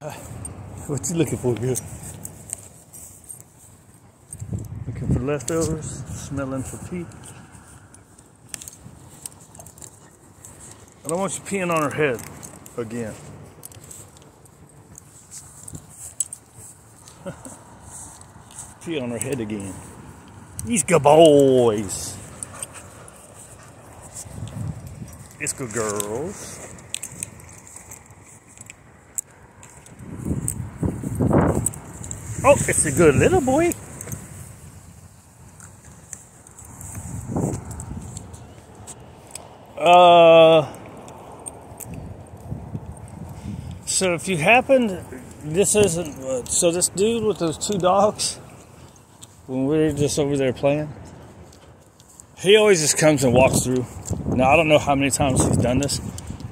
What you looking for, girl? Looking for leftovers, smelling for pee. I don't want you peeing on her head again. Pee on her head again. These good boys. It's good girls. Oh, it's a good little boy. So if you happen, this isn't, so this dude with those two dogs, when we were just over there playing, he always just comes and walks through. Now, I don't know how many times he's done this,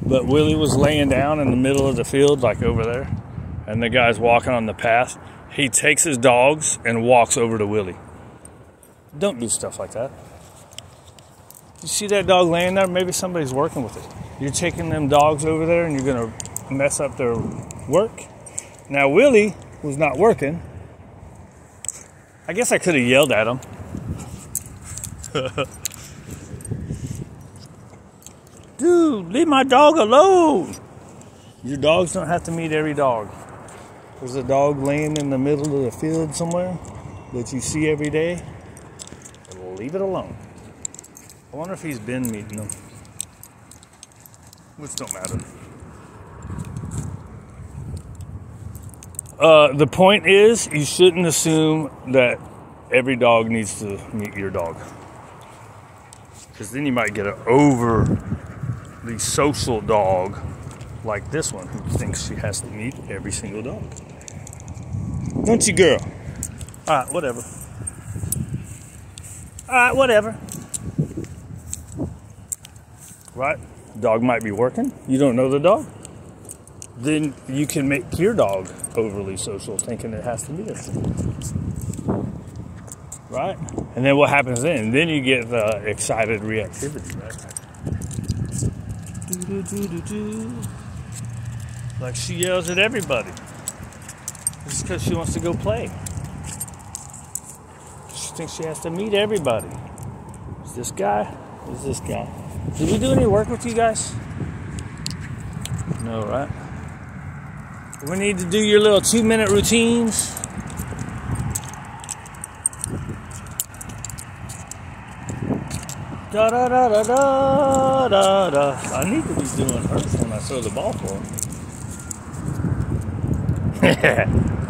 but Willie was laying down in the middle of the field, like over there, and the guy's walking on the path. He takes his dogs and walks over to Willie. Don't do stuff like that. You see that dog laying there? Maybe somebody's working with it. You're taking them dogs over there and you're going to mess up their work. Now, Willie was not working. I guess I could have yelled at him. Dude, leave my dog alone. Your dogs don't have to meet every dog. There's a dog laying in the middle of the field somewhere that you see every day. Leave it alone. I wonder if he's been meeting them. Which don't matter. The point is, you shouldn't assume that every dog needs to meet your dog. Because then you might get an overly social dog like this one who thinks she has to meet every single dog. Don't you, girl? Alright, whatever. Alright, whatever. Right? Dog might be working. You don't know the dog. Then you can make your dog overly social, thinking it has to be this. Right? And then what happens then? Then you get the excited reactivity, right? Do-do-do-do-do. Like she yells at everybody. Just because she wants to go play. She thinks she has to meet everybody. Is this guy? Is this guy? Did we do any work with you guys? No, right? We need to do your little 2-minute routines. Da da da da da da da. I need to be doing hers when I throw the ball for him.